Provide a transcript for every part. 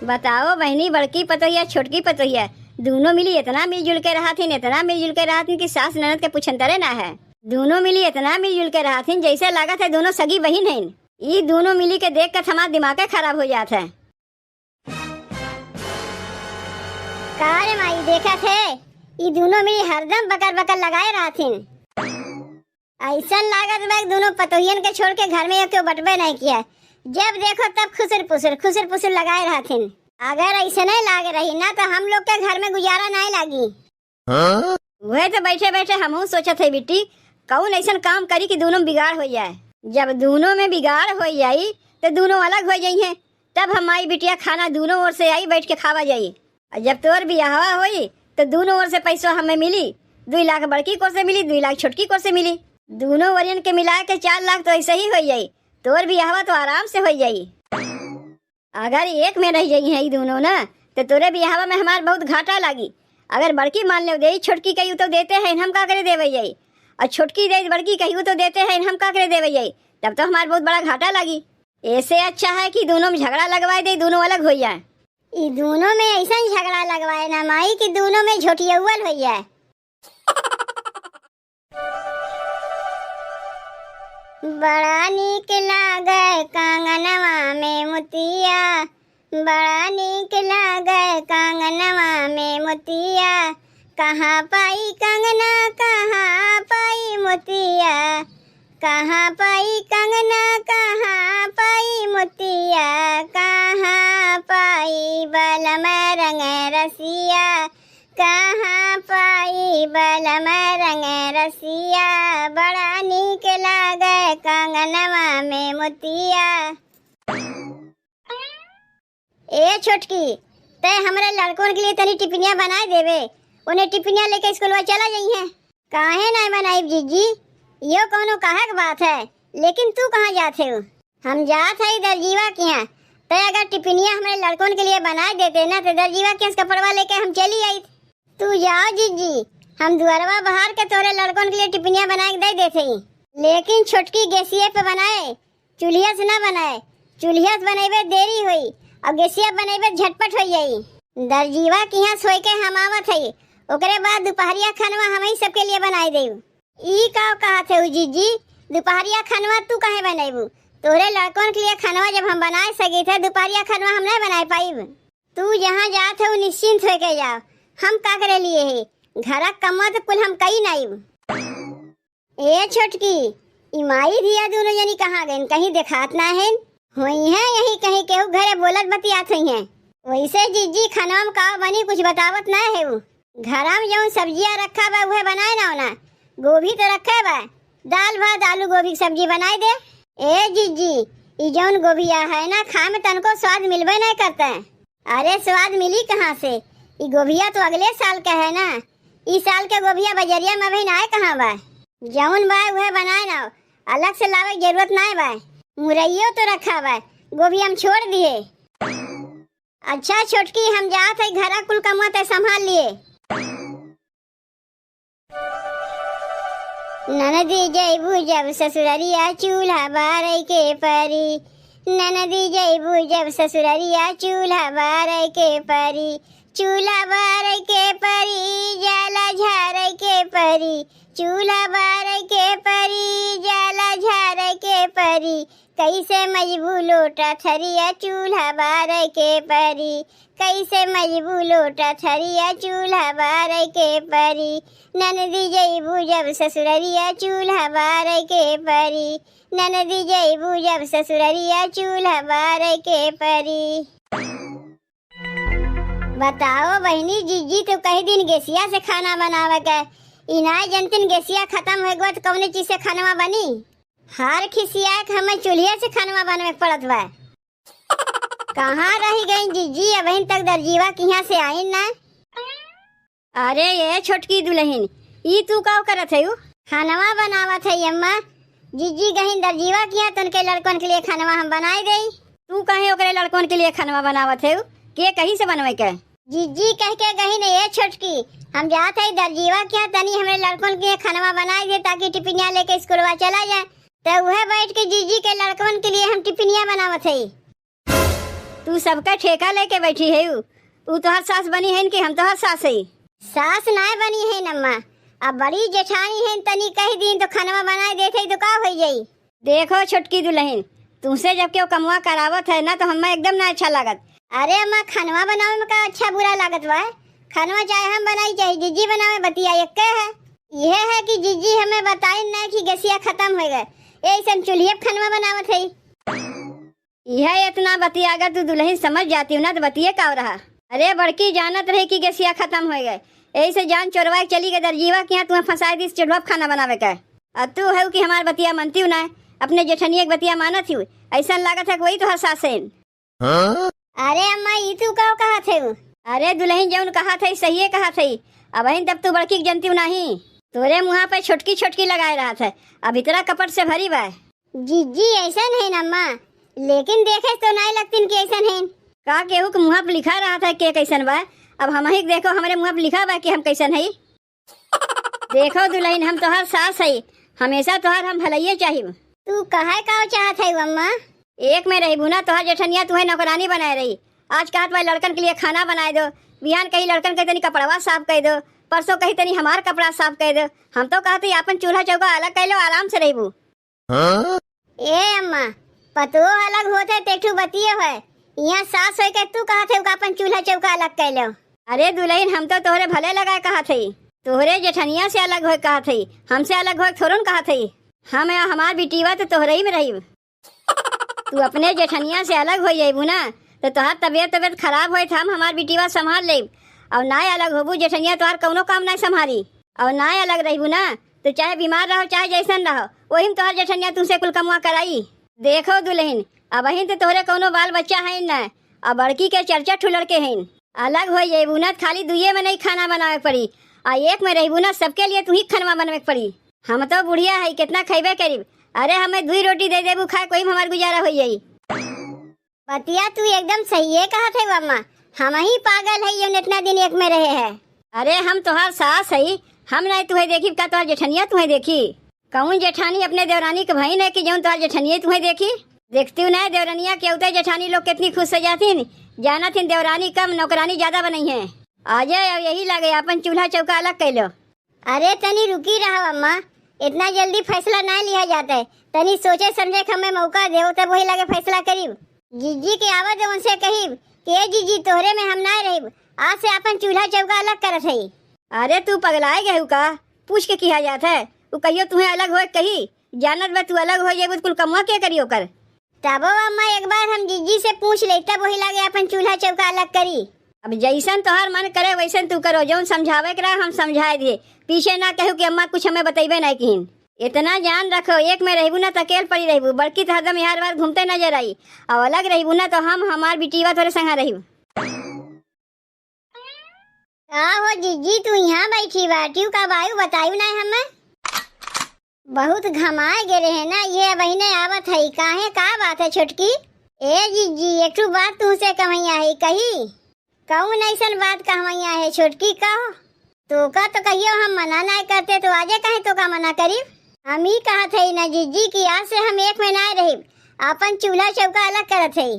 बताओ बहनी, बड़की पतोहिया छोटकी पतोहिया दोनों मिली इतना मिलजुल के रहा थीन, इतना मिलजुल के रहा थीन कि सास ननद के पूछंतरे ना है। दोनों मिली इतना मिलजुल के रहा थीन जैसे लागत है दोनों सगी बहन हैं। ये दोनों मिली के देख कर हमारा दिमाग खराब हो जाता है। कार माई देखा थे ये दोनों मिली हरदम बकर बकर लगाए रहा थीन। ऐसा लागत मैं दोनों पतोहियन के छोड़ के घर में क्यों बटबे नहीं किया। जब देखो तब खुसर पुसर लगाए रहा थीन। अगर ऐसे नहीं लाग रही ना तो हम लोग के घर में गुजारा नहीं लागी। वह तो बैठे बैठे हम सोचा थे बेटी कौन ऐसा काम करी कि दोनों बिगाड़ हो जाए। जब दोनों में बिगाड़ हो जाई तो दोनों अलग हो जाई हैं। तब हमारी बिटिया खाना दोनों ओर से आई बैठ के खावा जाई। और जब तोर बियाह हुई तो दोनों ओर से पैसा हमें मिली। 2 लाख बड़की कोर से मिली, 2 लाख छोटकी कोर से मिली। दोनों वरियन के मिला के 4 लाख तो ऐसे ही हो जाई। तोर बियाह तो आराम से हो जाई। अगर एक में रह जाई है ये दोनों ना तो तोरे बियाह में हमार बहुत घाटा लागी। अगर बड़की मान ले दे छोटकी कही तो देते हैं हम का करे देवे जाई, और छोटकी दे बड़की कही तो देते हैं हम का करे देवे जाई। तब तो हमार बहुत बड़ा घाटा लगी। ऐसे अच्छा है कि दोनों में झगड़ा लगवाए दे, दोनों अलग हो जाए। ये दोनों में ऐसा झगड़ा लगवाए ना माई कि दोनों में झोटियौल हो जाए। बड़ा नीक लागे कंगनवा में मोतिया, बड़ा नीक लागे कंगनवा में मोतिया। कहाँ पाई कंगना कहाँ पाई मोतिया, कहाँ पाई कंगना कहाँ पाई मोतिया। कहाँ पाई बलम रंग रसिया, कहाँ पाई बलम रंग रसिया। बड़ा नीक लागे कंगनवा में मोतिया। ए छोटकी ते हमरे लड़कों के लिए तनी टिफिनिया बना देवे। उन्हें टिफिनिया लेके स्कूल में चला जाई है। काहे नहीं बनाई जीजी, यो कोनो कहा की बात है। लेकिन तू कहाँ जाते हो? हम जात है दर्जीवा के यहाँ। ते अगर टिफिनिया हमारे लड़कों के लिए बना देते ना तो दर्जीवा के कपड़वा लेके हम चली आई। तू जाओ जीजी, हम दुआरवा बाहर के तोरे लड़कों के लिए टिफिनिया बना के दे देते ही। लेकिन छोटकी गैसिया पे बनाए, चूल्हिया से ना बनाए। चूल्हिया से बनेबे देरी हुई और गैसिया बनेबे झटपट हो जाई। दर्जीवा के यहाँ सोई के हम आवत है, ओकरे बाद दोपहरिया खानवा हम ही सबके लिए बनाई देऊ। ई का कहा थे जीजी, दोपहरिया खानवा तू काहे बनाईबू? तोरे लड़कों के लिए खानवा जब हम बनाए सके थे, दोपहरिया खानवा हम नहीं बनाए पाईब। तू जहाँ जात हो निश्चिंत हो के जाओ। हम का करे लिए है घर कमा तो कुल हम कहीं नहीं। ए छोटकी ई माई धिया दोनों जनी कहाँ गए? कहीं देखात ना है। हुई है यही कहीं केहू घरे बोलत बतियात हुई है। वैसे जीजी खाना में का बनी कुछ बतावत ना है। वो घरा में जो सब्जियां रखा बा वह बनाए ना होना। गोभी तो रखा बा, दाल भात आलू गोभी की सब्जी बनाए दे। ए जीजी ई जौन गोभिया है ना खाए में तनको स्वाद मिलबे नहीं करता है। अरे स्वाद मिली कहाँ से? ई गोभिया तो अगले साल का है ना। इस साल के गोभिया बजरिया में भी ना कहाँ बा। जौन बा वह बनाए ना, अलग से लावे की जरूरत ना बा। मुरैयो तो रखा बा, गोभी हम छोड़ दिए। अच्छा छोटकी हम जात है घरा कुल कमत है संभाल लिए। ननदी जैबू जब ससुररिया चूल्हा बारे के परी, ननदी जैबू जब ससुररिया चूल्हा बारे के परी। चूल्हा बारे के परी जाला झारे के परी, चूल्हा बारे के परी जाला झारे के परी। कैसे मजबू लोटा थरिया चूल्हा बारे के परी, कैसे मजबू लोटा थरिया चूल्हा बारे के परी। ननदी जैबू जब ससुररिया चूल्हा बारे के परी, ननदी जैबू जब ससुररिया चूल्हा बारे के परी। बताओ बहनी जीजी तो कई दिन गैसिया से खाना बनावे के इनाय जनतिन गैसिया खत्म हो गया तो कौन चीज से खाना बनी? हर खिसिया के हमें चूल्हे से खाना बनवे पड़त बा। कहाँ रही गई जीजी? अबहिन तक दर्जीवा के यहाँ से आई ना। अरे ये छोटकी दुल्हन ई तू का करत है? खानवा बनावत है अम्मा। जीजी गई दर्जीवा के यहाँ तो उनके लड़कों के लिए खानवा हम बनाई दे। तू कहे ओकरे लड़कों के लिए खानवा बनावत है के कहीं से बनवे के? जीजी कह के गई नहीं है छोटकी, हम जाते हैं दर्जीवा क्या तनी हमारे लड़कों के खाना बनाए दे ताकि टिफिनिया लेके स्कूलवा चला जाए। तो वह बैठ के जीजी के लड़कों के लिए हम टिफिनिया बनावत है। तू सबका ठेका लेके बैठी है तू तोहर सास बनी है कि हम तोहर सास है? सास ना बनी है नम्मा, अब बड़ी जेठानी है, तनी कह दिन तो खाना बना देते तो का हो जाई। देखो छोटकी दुल्हन, तुमसे जब के कमवा करावत है ना तो हमें एकदम ना अच्छा लागत। अरे अम्मा खानवा बनावे में का अच्छा बुरा लागत बा? खानवा चाहे हम बनाई चाहे जीजी बनावे बतिया एक है। यह है कि जीजी हमें बताई ना कि गैसिया खत्म हो गए, ऐसा चूल्हे खानवा बनावत है। यह इतना बतिया अगर तू दुल्हन समझ जाती हो ना तो बतिये का रहा। अरे बड़की जानत रही कि गैसिया खत्म हो गए, ऐसे जान चोरवा चली गई दर्जीवा के यहाँ तुम्हें फंसा दी चूल्हा खाना बनावे का। और तू है कि हमार बतिया मानती हूँ ना, अपने जेठनिया की बतिया मानत हूँ, ऐसा लागत है वही तो सास है। अरे अम्मा ये तू कहा थे? अरे दुल्हन जौन कहा थे सही है कहा थे। अब तब तू बड़की जनती नहीं, तोरे मुँह पे छोटकी छोटकी लगाए रहा था, अब इतना कपट से भरी बा। जीजी ऐसा है अम्मा, लेकिन देखे तो नहीं लगती कि ऐसा है का। केहू के मुँह पे लिखा रहा था के कैसन बा, अब हम ही देखो हमारे मुँह पे लिखा बा कि हम कैसन है। देखो दुल्हन हम तोहर सास है, हमेशा तोहर हम भलाइये चाहिए। तू कहे का चाहत है अम्मा? एक में रही बुना तोहर जेठनिया तुम्हें नौकरानी बनाए रही, आज कहा तुम्हारे लड़कन के लिए खाना बनाए दो, बिहान कहीं लड़कन के तनी कपड़वा साफ कर दो, परसों कहीं तनी हमार कपड़ा साफ कर दो। हम तो कहते अपन चूल्हा चौका अलग कर लो, आराम से रहबू। ए अम्मा पतो अलग होते तेठू बतिये है, यहाँ सास हो के तू कहते अपन चूल्हा चौका अलग कर लो। अरे दुल्हन हम तो तोहरे भले लगाए कहा थे, तोहरे जेठनिया से अलग हो कहा थे, हमसे अलग हो थोड़न कहा थे। हम हमार बिटिवा तो तोहरे ही में रही, तू अपने जेठनिया से अलग हो जाबू ना तो तोहार तबियत खराब हो, हम हमार बिटिवा संभाल ले। और ना अलग होबू जेठनिया तोहार कौनो काम ना संभाली, और ना अलग रहबू ना तो चाहे बीमार रहो चाहे जैसन रहो वही तोहार जेठनिया तुमसे कुल कमुआ कराई। देखो दुल्हन अब तो तोहरे कौनो बाल बच्चा है ना, अब बड़की के चर्चा ठुलड़ के हैं, अलग हो जाबू ना खाली दुए में नहीं खाना बनावे पड़ी, आ एक में रहबू ना सबके लिए तू ही खाना बनावे पड़ी। हम तो बुढ़िया है कितना खेबे करीब, अरे हमें 2 रोटी दे देबू खाए कोई हमार गुजारा हो जाई। बतिया तू एकदम सही है कहा थे अम्मा, हम ही पागल है ये इतना दिन एक में रहे हैं। अरे हम तोहार सास है, हम नहीं तुम्हें देखी का तोहार जेठनिया तुम्हें देखी? कौन जेठानी अपने देवरानी के भाई ने कि जो तोहार जेठनिया तुम्हें देखी? देखती हूँ ना देवरानिया के उतर जेठानी लोग कितनी खुश हो जाती, जाना थी देवरानी कम नौकरानी ज्यादा बनी है। आ जाए अब यही लगे अपन चूल्हा चौका अलग कर लो। अरे तनी रुकी रहो अम्मा, इतना जल्दी फैसला ना लिया जाता है, तनी सोचे समझे हमें मौका दे तब वही लगे फैसला करीब। जीजी के आवाज उनसे कही कि जीजी तोहरे में हम ना रही, आज से अपन चूल्हा चौका अलग करत है। अरे तू पगलाए गए का? पूछ के किया जाता है, वो कहियो तुम्हें अलग हो कही जानत बा तू अलग हो जाए कुल कमुआ क्या करियो कर। तबो अम्मा एक बार हम जीजी से पूछ ले तब वही लगे अपन चूल्हा चौका अलग करी। अब जैसन तोहार मन करे वैसन तू करो, जो समझावे के हम समझाए दिए, पीछे ना कहू कि अम्मा कुछ हमें बतेबे नहीं की। इतना जान रखो एक में रहबू ना तो अकेल पड़ी रहबू, बड़की तो हरदम यार बार घूमते नजर आई, और अलग रहबू ना तो हम हमार बिटिवा थोड़े संगा रहबू। का हो जीजी तू यहाँ बैठी बाटियू का बायू बतायू ना हमें? बहुत घमाए गिरे है ना ये बहने आवत है, काहे का बात है छोटकी? ए जीजी एक बात तुमसे कहैया है कही, कौन ऐसन बात कहैया है छोटकी? कहो तो का तो कहियो हम मना नहीं करते तो आजे कहे तो का मना करी? हम ही कहा थे ना जीजी की आज से हम एक में ना रही, अपन चूल्हा चौका अलग करत है।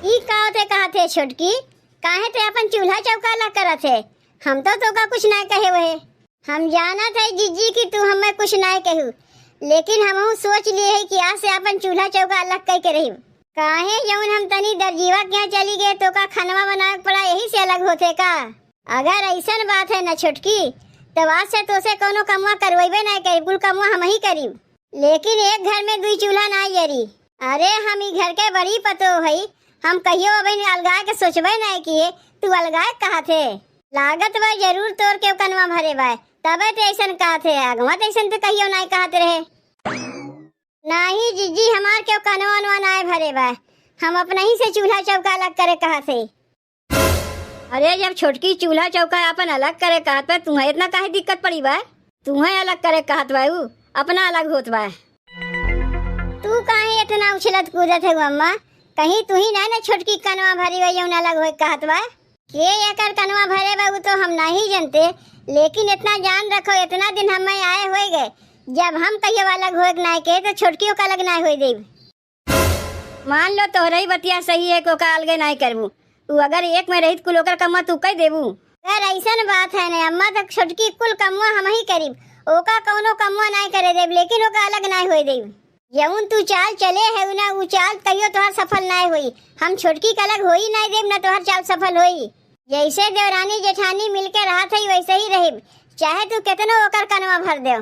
ई कहा थे छोटकी, काहे थे अपन चूल्हा चौका अलग करत है? हम तो का कुछ ना कहे वहे, हम जाना थे जीजी कि तू हमें कुछ ना कहू, लेकिन हम सोच लिए है कि आज से अपन चूल्हा चौका अलग कर के रही। काहे जौन हम तनी दर्जीवा के यहाँ चली गए तो का खानवा बनावे पड़ा यही से अलग होते का? अगर ऐसा बात है ना छोटकी तो आज से तो से कोनो कमुआ करवेबे नहीं करी, कुल कमुआ हम ही करी, लेकिन एक घर में 2 चूल्हा ना जरी। अरे हम ई घर के बड़ी पतो है, हम कहियो अभी अलगाए के सोचबे नहीं किए, तू अलगाए कहा थे? लागत बा जरूर तोड़ के कनवा भरे बा तबे तो ऐसा कहा थे, अगवा तो ऐसा तो कहियो नहीं कहते रहे। नहीं जीजी हमार क्यों कनवा वनवा नहीं भरे बा, हम अपना ही से चूल्हा चौका अलग करे कहा थे। अरे जब छोटकी चूल्हा चौका अपन अलग करे कहत बा तुम्हें इतना काहे दिक्कत पड़ी बा? तुम्हें अलग करे कहत बा अपना अलग होत बा, तू काहे इतना उछलत कूदत है अम्मा? कहीं तू ही ना छोटकी कनवा भरी बा जौन अलग हो कहत बा? के एकर कनवा भरे बा तो हम नहीं जानते, लेकिन इतना जान रखो इतना दिन हमें आए हो गए, जब हम कहियो अलग हो नहीं के तो छोटकियों का अलग नहीं हो देब। मान लो तोहरा ही बतिया सही है को का अलगे नहीं करबू। तू अगर एक में रहित कुल ओकर कम्मा तू कह देबू। यार ऐसन बात है ना अम्मा तक छोटकी कुल कम्मा हम ही करीब, ओका कौनो कम्मा नहीं करे देब, लेकिन ओका अलग नहीं होई देब। जौन तू चाल चले है ना उ चाल कहियो तोहर सफल नहीं हुई। हम छोटकी का अलग होई नहीं देब, ना तोहर चाल सफल होई। जैसे देवरानी जेठानी मिलके रहा था वैसे ही रहिब, चाहे तू कितनो ओकर कनवा भर दे।